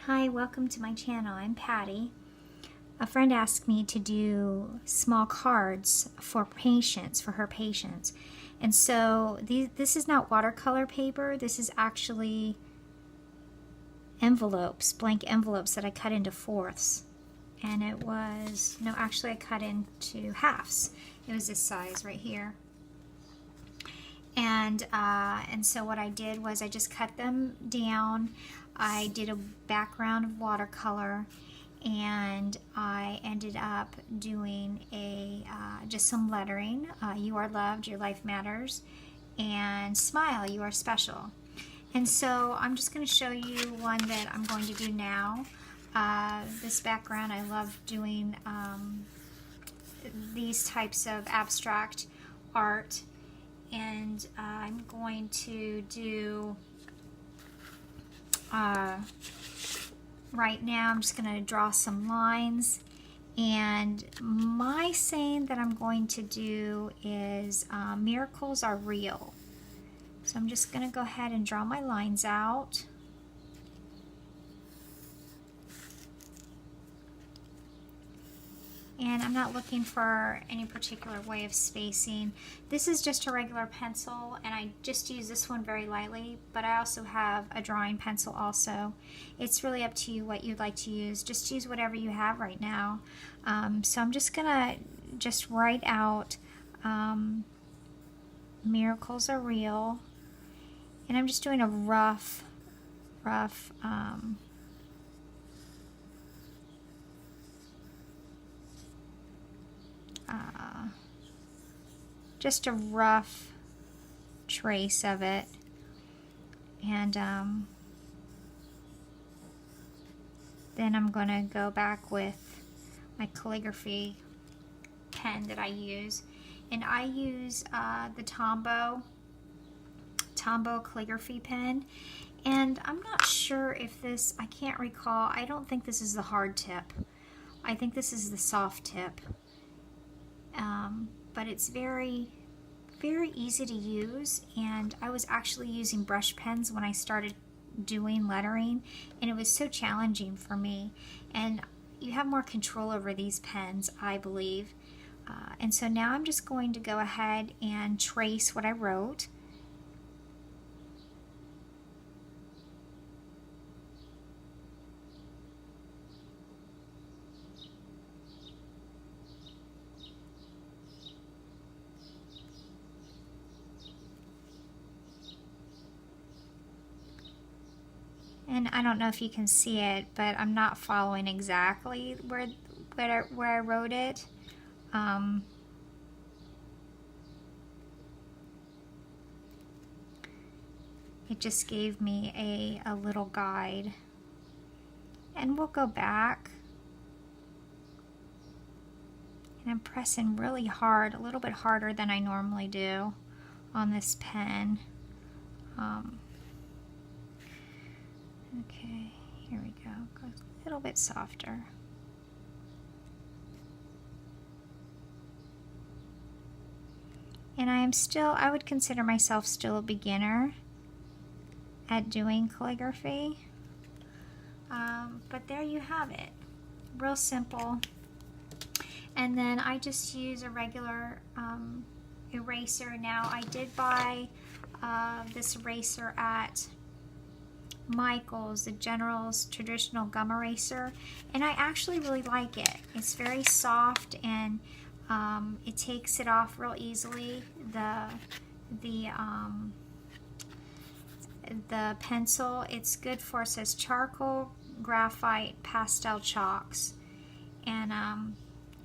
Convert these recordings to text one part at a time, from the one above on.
Hi, welcome to my channel. I'm Patty. A friend asked me to do small cards for patients, for her patients. And so this is not watercolor paper. This is actually envelopes, blank envelopes that I cut into fourths. And it was, no, actually I cut into halves. It was this size right here. And so what I did was I just cut them down. I did a background of watercolor, and I ended up doing just some lettering. You are loved, your life matters, and smile, you are special. And so I'm just going to show you one that I'm going to do now. This background, I love doing these types of abstract art. And I'm going to do, right now I'm just going to draw some lines, and my saying that I'm going to do is miracles are real. So I'm just going to go ahead and draw my lines out. And I'm not looking for any particular way of spacing. This is just a regular pencil, and I just use this one very lightly, but I also have a drawing pencil also. It's really up to you what you'd like to use. Just use whatever you have right now. So I'm just gonna write out miracles are real, and I'm just doing a rough just a rough trace of it, and then I'm going to go back with my calligraphy pen that I use, and I use the Tombow calligraphy pen, and I'm not sure if this, I can't recall, I don't think this is the hard tip. I think this is the soft tip. But it's very, very easy to use, and I was actually using brush pens when I started doing lettering, and it was so challenging for me. And you have more control over these pens, I believe. And so now I'm just going to go ahead and trace what I wrote. And I don't know if you can see it, but I'm not following exactly where I wrote it. It just gave me a little guide. And we'll go back. And I'm pressing really hard, a little bit harder than I normally do on this pen. Okay, here we go. Goes a little bit softer. And I would consider myself still a beginner at doing calligraphy. But there you have it. Real simple. And then I just use a regular eraser. Now, I did buy this eraser at Michael's, the General's traditional gum eraser, and I actually really like it. It's very soft, and it takes it off real easily. The pencil, it's good for, it says charcoal, graphite, pastel chalks, and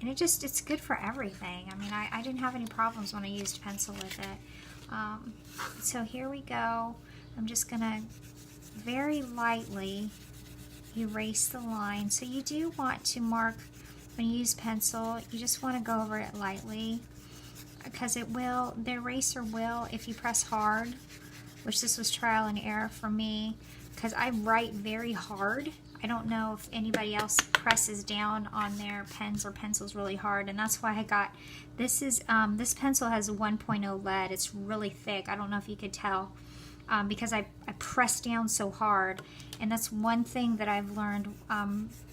it's good for everything. I mean, I didn't have any problems when I used pencil with it. So here we go. I'm just gonna very lightly erase the line. So you do want to mark, when you use pencil, you just want to go over it lightly, because the eraser will, if you press hard, which this was trial and error for me, because I write very hard. I don't know if anybody else presses down on their pens or pencils really hard, and that's why I got, this pencil has 1.0 lead. It's really thick. I don't know if you could tell. because I press down so hard. And that's one thing that I've learned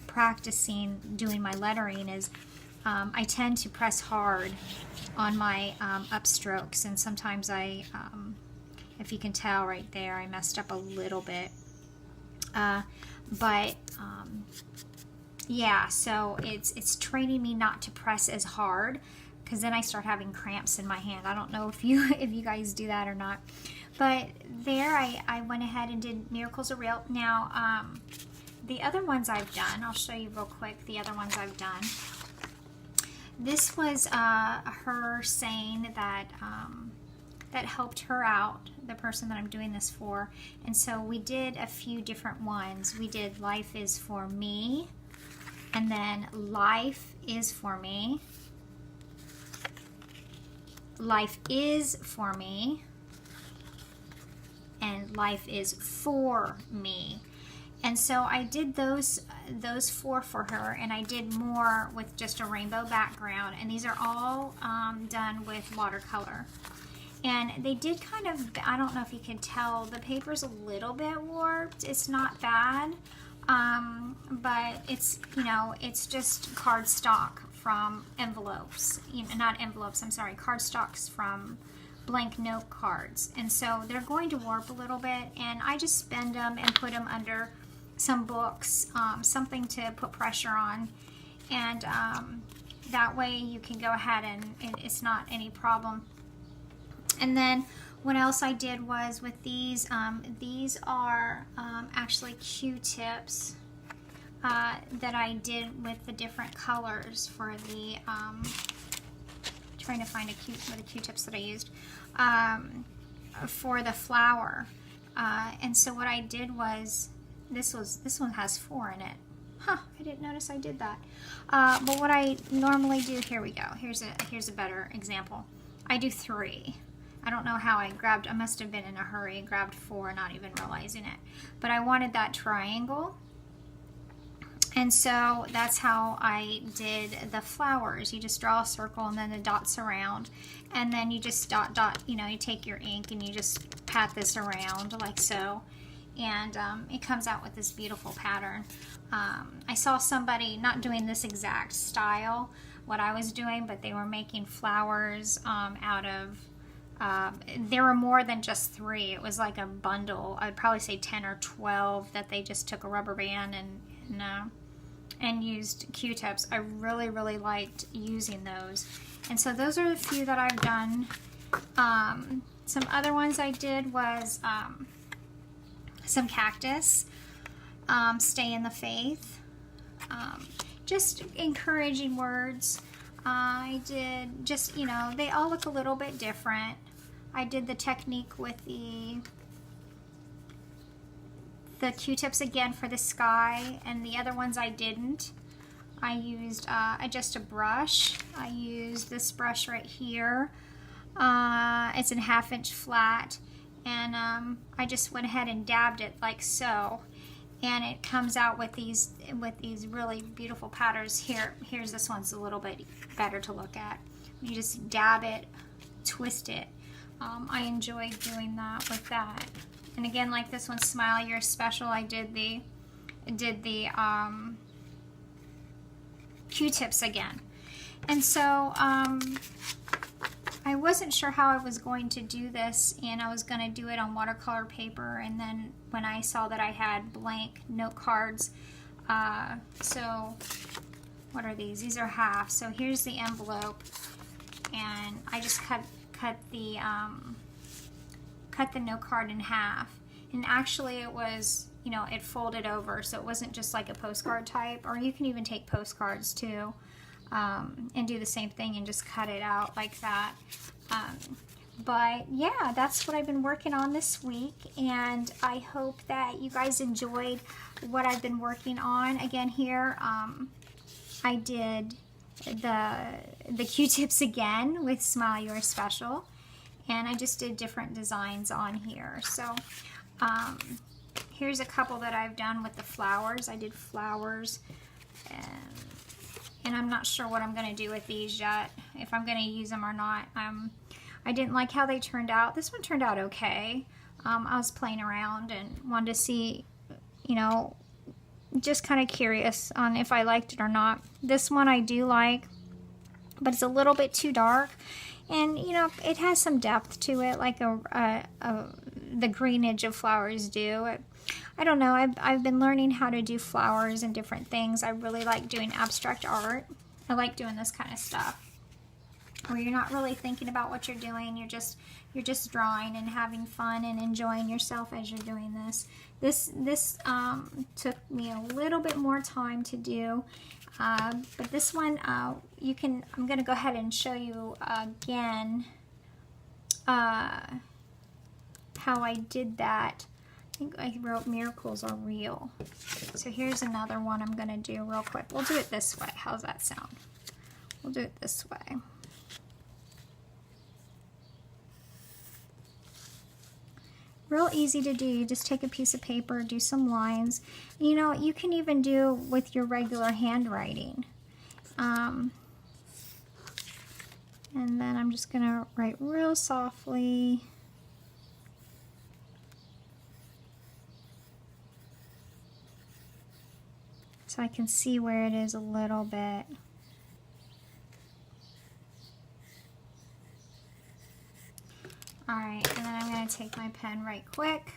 practicing doing my lettering is I tend to press hard on my upstrokes, and sometimes if you can tell right there, I messed up a little bit. Yeah, so it's training me not to press as hard, because then I start having cramps in my hand. I don't know if you guys do that or not. But there I went ahead and did Miracles Are Real. Now, the other ones I've done, I'll show you real quick the other ones I've done. This was her saying that that helped her out, the person that I'm doing this for. And so we did a few different ones. We did Life Is For Me, and then Life Is For Me, Life Is For Me, and Life Is For Me. And so I did those four for her, and I did more with just a rainbow background, and these are all done with watercolor. And they did kind of, I don't know if you can tell, the paper's a little bit warped. It's not bad, but it's, you know, it's just cardstock from envelopes. Not envelopes, I'm sorry, cardstocks from blank note cards. And so they're going to warp a little bit, and I just bend them and put them under some books, something to put pressure on, and that way you can go ahead and it's not any problem. And then what else I did was with these are actually Q-tips that I did with the different colors for the trying to find the Q-tips that I used for the flower. And so what I did was, this one has 4 in it. Huh, I didn't notice I did that. But what I normally do, here we go. Here's a better example. I do 3. I don't know how I must have been in a hurry, grabbed 4, not even realizing it. But I wanted that triangle. And so that's how I did the flowers. You just draw a circle and then the dots around. And then you just dot, you know, you take your ink and you just pat this around like so. And it comes out with this beautiful pattern. I saw somebody not doing this exact style, what I was doing, but they were making flowers out of, there were more than just 3. It was like a bundle. I'd probably say 10 or 12 that they just took a rubber band and used Q-tips. I really, really liked using those. And so those are the few that I've done. Some other ones I did was some cactus, Stay in the Faith, just encouraging words. I did just, you know, they all look a little bit different. I did the technique with the Q-tips again for the sky, and the other ones I didn't. I used just a brush. I used this brush right here. It's a 1/2 inch flat, and I just went ahead and dabbed it like so, and it comes out with these really beautiful patterns. Here's this one's a little bit better to look at. You just dab it, twist it. I enjoyed doing that with that. And again, like this one, Smile You're Special, I did the Q-tips again. And so I wasn't sure how I was going to do this, and I was going to do it on watercolor paper, and then when I saw that I had blank note cards, so what are these? These are half. So here's the envelope, and I just cut the note card in half. And actually it was, you know, it folded over, so it wasn't just like a postcard type, or you can even take postcards too, and do the same thing and just cut it out like that. But yeah, that's what I've been working on this week, and I hope that you guys enjoyed what I've been working on. Again, here I did the Q-tips again with Smile You're Special, and I just did different designs on here. So here's a couple that I've done with the flowers. I did flowers, and I'm not sure what I'm going to do with these yet, if I'm going to use them or not. I didn't like how they turned out. This one turned out okay. I was playing around and wanted to see, you know, just kind of curious on if I liked it or not. This one I do like, but it's a little bit too dark, and you know, it has some depth to it, like the greenage of flowers do. I don't know, I've been learning how to do flowers and different things. I really like doing abstract art. I like doing this kind of stuff where you're not really thinking about what you're doing. You're just drawing and having fun and enjoying yourself as you're doing this. This took me a little bit more time to do, but this one I'm going to go ahead and show you again how I did that. I think I wrote "Miracles Are Real." So here's another one I'm going to do real quick. We'll do it this way. How's that sound? We'll do it this way. Real easy to do. You just take a piece of paper, do some lines. You know, you can even do with your regular handwriting. And then I'm just going to write real softly. So I can see where it is a little bit. Alright, and then I'm going to take my pen right quick.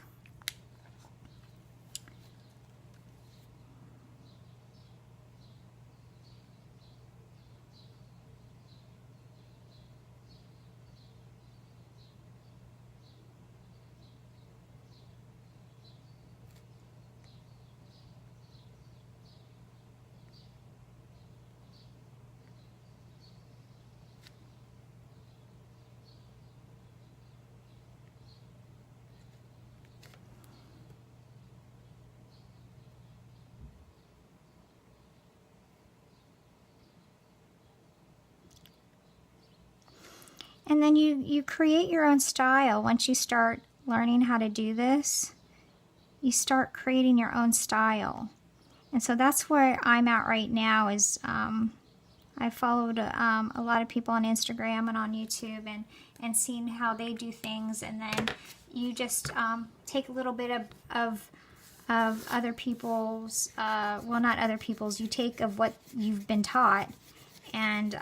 And then you create your own style. Once you start learning how to do this, you start creating your own style. And so that's where I'm at right now is I followed a lot of people on Instagram and on YouTube and seeing how they do things. And then you just take a little bit of other people's, well, not other people's, you take of what you've been taught and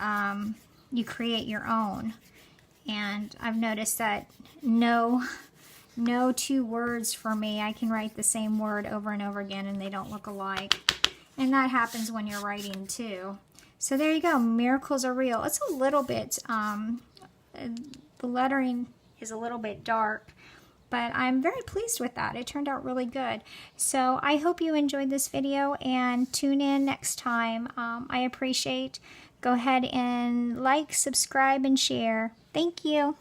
you create your own. And I've noticed that no two words for me, I can write the same word over and over again and they don't look alike. And that happens when you're writing too. So there you go, Miracles Are Real. It's a little bit, the lettering is a little bit dark, but I'm very pleased with that. It turned out really good. So I hope you enjoyed this video and tune in next time. I appreciate. Go ahead and like, subscribe, and share. Thank you.